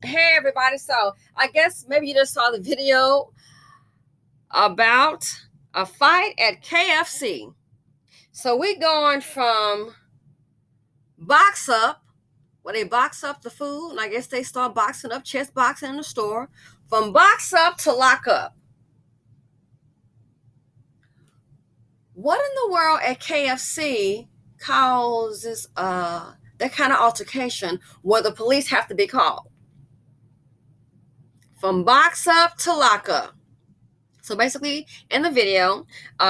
Hey everybody, so I guess maybe you just saw the video about a fight at KFC. So we going from box up, where they box up the food, and I guess they start boxing up, chest boxing in the store, from box up to lock up. What in the world at KFC causes that kind of altercation where the police have to be called? From box up to lock up. So basically, in the video,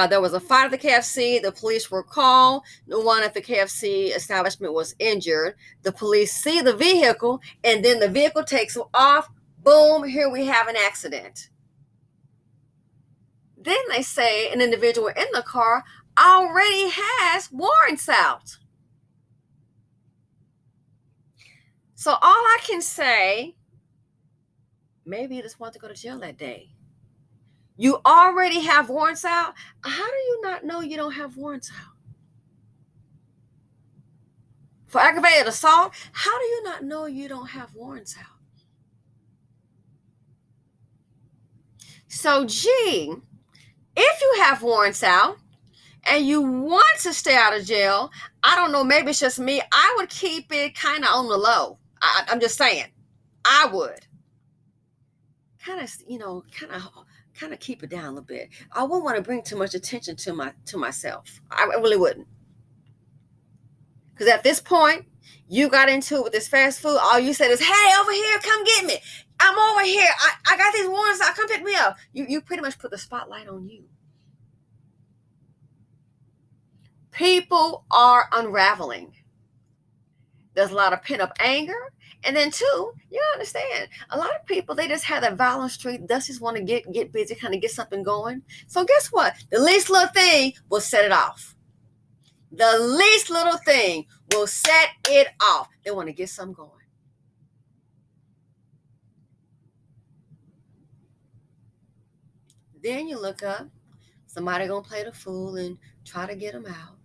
there was a fight at the KFC. The police were called. No one at the KFC establishment was injured. The police see the vehicle, and then the vehicle takes off. Boom, here we have an accident. Then they say an individual in the car already has warrants out. So all I can say, maybe you just want to go to jail that day. You already have warrants out. How do you not know you don't have warrants out? For aggravated assault, how do you not know you don't have warrants out? So, gee, if you have warrants out and you want to stay out of jail, I don't know, maybe it's just me. I would keep it kind of on the low. I'm just saying, I would. Kind of keep it down a little bit. I wouldn't want to bring too much attention to myself. I really wouldn't. Because at this point, you got into it with this fast food. All you said is, "Hey, over here, come get me. I'm over here. I got these warrants out. Come pick me up." You pretty much put the spotlight on you. People are unraveling. There's a lot of pent-up anger. And then two, you understand, a lot of people, they just have that violent streak. They just want to get busy, kind of get something going. So guess what? The least little thing will set it off. The least little thing will set it off. They want to get something going. Then you look up, somebody gonna play the fool and try to get them out.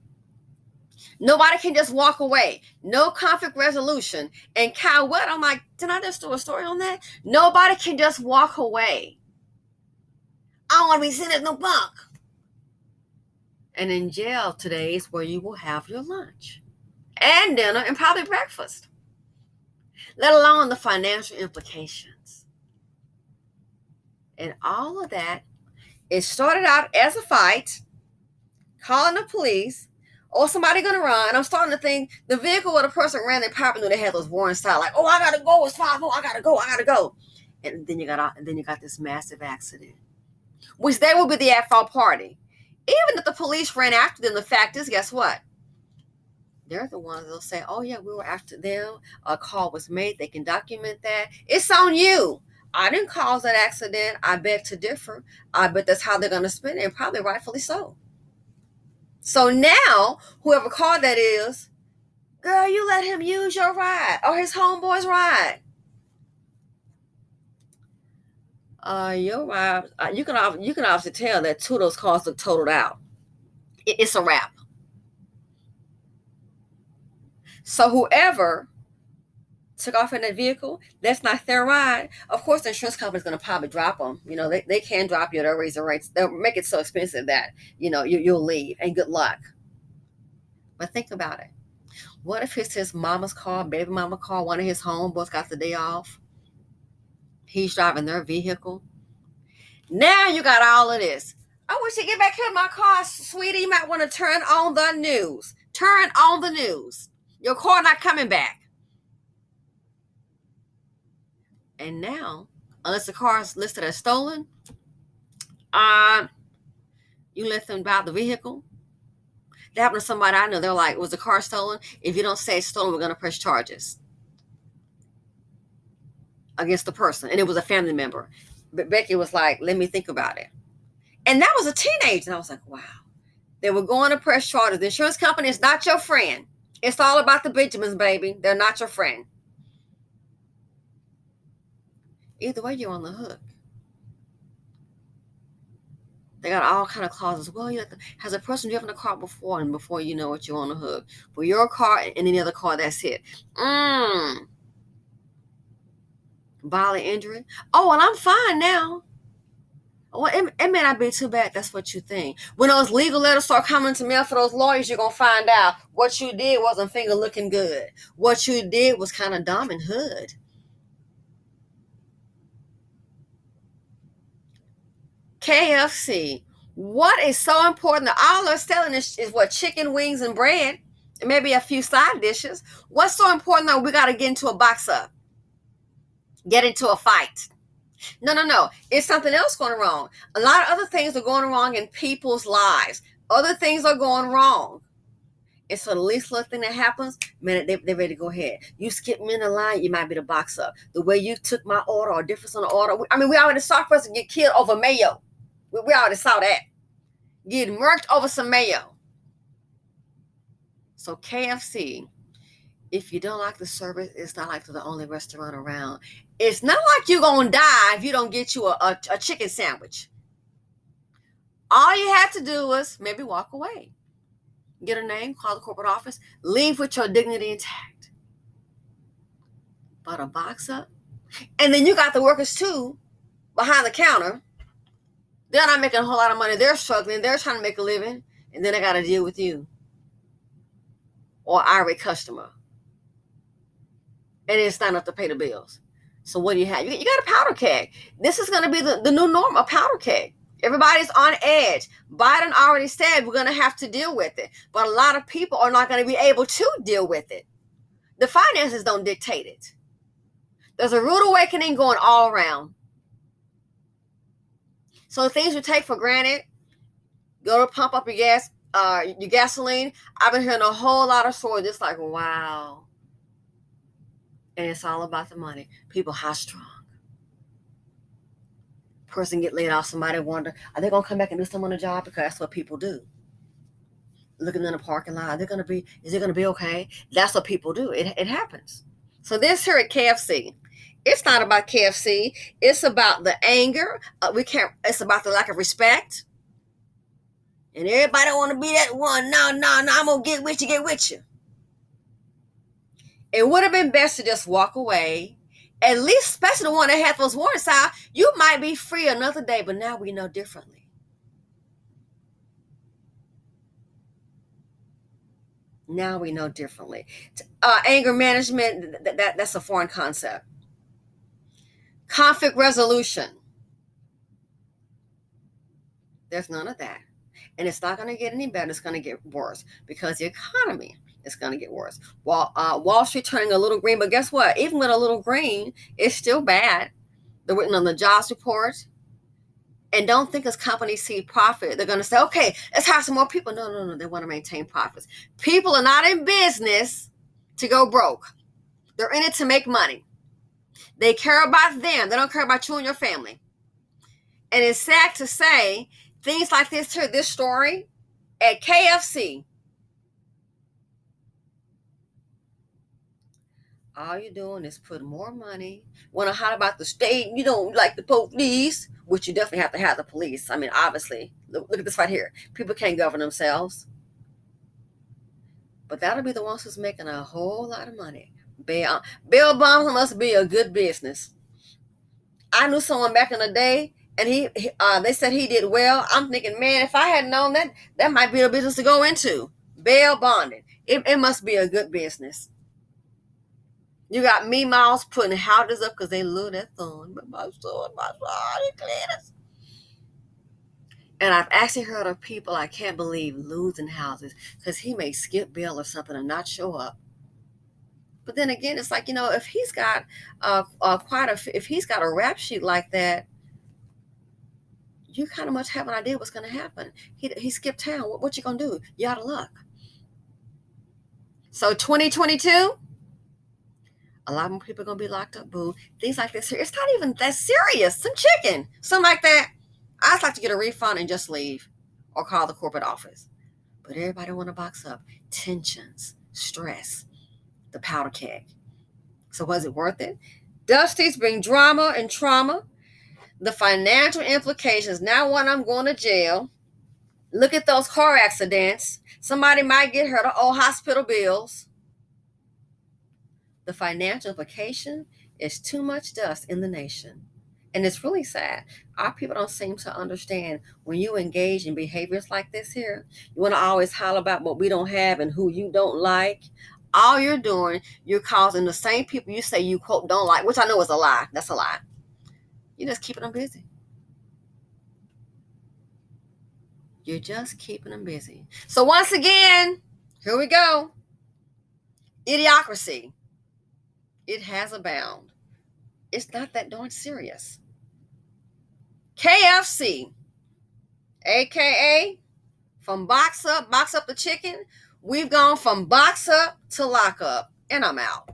Nobody can just walk away. No conflict resolution. And Kyle, what? I'm like, did I just do a story on that? Nobody can just walk away. I don't want to be sitting in no bunk. And in jail today is where you will have your lunch and dinner and probably breakfast, let alone the financial implications. And all of that, it started out as a fight, calling the police, or somebody gonna run. I'm starting to think the vehicle where the person ran, they probably knew they had those warrants out. Like, oh, I gotta go. It's 5:00. I gotta go. And then you got this massive accident, which they will be the at-fault party. Even if the police ran after them, the fact is, guess what? They're the ones that'll say, "Oh yeah, we were after them. A call was made. They can document that. It's on you. I didn't cause that accident. I beg to differ. I bet that's how they're gonna spin it, and probably rightfully so." So now, whoever called that is, girl, you let him use your ride or his homeboy's ride. Your ride, you can obviously tell that two of those cars look totaled out. It's a wrap. So whoever took off in that vehicle, that's not their ride. Of course, the insurance company's going to probably drop them. You know, they can drop you. They'll raise the rates. They'll make it so expensive that, you'll leave, and good luck. But think about it. What if it's his mama's car, baby mama car, one of his homeboys got the day off? He's driving their vehicle. Now you got all of this. I wish you get back here in my car, sweetie. You might want to turn on the news. Turn on the news. Your car not coming back. And now, unless the car is listed as stolen, you let them buy the vehicle. That happened to somebody I know. They're like, was the car stolen? If you don't say it's stolen, we're going to press charges against the person. And it was a family member. But Becky was like, let me think about it. And that was a teenager. And I was like, wow. They were going to press charges. The insurance company is not your friend. It's all about the Benjamins, baby. They're not your friend. Either way, you're on the hook. They got all kind of clauses. Well, has a person driven a car before, and before you know it, you're on the hook for your car and any other car that's hit. Bodily injury. Oh, well, I'm fine now. Well, it may not be too bad. That's what you think. When those legal letters start coming to mail for those lawyers, you're going to find out what you did wasn't finger looking good. What you did was kind of dumb and hood. KFC. What is so important that all they're selling is what? Chicken wings and bread, and maybe a few side dishes. What's so important though? We got to get into a box up, get into a fight. No, no, no. It's something else going wrong. A lot of other things are going wrong in people's lives. Other things are going wrong. And so the least little thing that happens, man, they're ready to go ahead. You skip me in the line, you might be the box up. The way you took my order or difference on the order. I mean, we already saw a person get killed over mayo. We already saw that. Getting murked over some mayo. So KFC, if you don't like the service, it's not like they're the only restaurant around. It's not like you're going to die if you don't get you a chicken sandwich. All you have to do is maybe walk away. Get a name, call the corporate office, leave with your dignity intact. But a box up. And then you got the workers too behind the counter. They're not making a whole lot of money. They're struggling. They're trying to make a living. And then they got to deal with you or irate customer. And it's not enough to pay the bills. So what do you have? You got a powder keg. This is going to be the new norm, a powder keg. Everybody's on edge. Biden already said we're going to have to deal with it. But a lot of people are not going to be able to deal with it. The finances don't dictate it. There's a rude awakening going all around. So things you take for granted, go to pump up your gas, your gasoline. I've been hearing a whole lot of stories just like, wow. And it's all about the money. People high strong. Person get laid off, somebody wonder, are they going to come back and do something on the job? Because that's what people do. Looking in the parking lot, is it going to be okay? That's what people do. It happens. So this here at KFC, it's not about KFC. It's about the anger. It's about the lack of respect. And everybody want to be that one. No, I'm going to get with you. It would have been best to just walk away. At least, especially the one that had those warrants out, you might be free another day, but now we know differently. Now we know differently. Anger management, that's a foreign concept. Conflict resolution. There's none of that. And it's not going to get any better. It's going to get worse because the economy is going to get worse. Wall Street turning a little green, but guess what? Even with a little green, it's still bad. They're written on the jobs report. And don't think as companies see profit, they're going to say, okay, let's hire some more people. No. They want to maintain profits. People are not in business to go broke. They're in it to make money. They care about them. They don't care about you and your family. And it's sad to say things like this here, this story at KFC. All you're doing is put more money. Want to holler about the state, you don't like the police, which you definitely have to have the police. I mean, obviously, look at this right here. People can't govern themselves. But that'll be the ones who's making a whole lot of money. Bill Bonds must be a good business. I knew someone back in the day, and they said he did well. I'm thinking, man, if I had known that might be a business to go into. Bail bonding. It must be a good business. You got me moms putting houses up because they love that son. But my son, he glitters. And I've actually heard of people I can't believe losing houses because he may skip bail or something and not show up. But then again, it's like, if he's got if he's got a rap sheet like that, you kind of much have an idea what's going to happen. He skipped town. What you going to do? You out of luck. So 2022. A lot more people are going to be locked up, boo. Things like this here. It's not even that serious. Some chicken. Something like that. I'd like to get a refund and just leave. Or call the corporate office. But everybody want to box up. Tensions. Stress. The powder keg. So was it worth it? Dusties bring drama and trauma. The financial implications. Now when I'm going to jail. Look at those car accidents. Somebody might get hurt. Hospital bills. The financial implication It's too much dust in the nation. And it's really sad. Our people don't seem to understand when you engage in behaviors like this here. You want to always holler about what we don't have and who you don't like. All you're doing, you're causing the same people you say you quote don't like, which I know is a lie. That's a lie. You're just keeping them busy. You're just keeping them busy. So once again, here we go. Idiocracy. It has a bound. It's not that darn serious. KFC, aka from box up the chicken, we've gone from box up to lock up, and I'm out.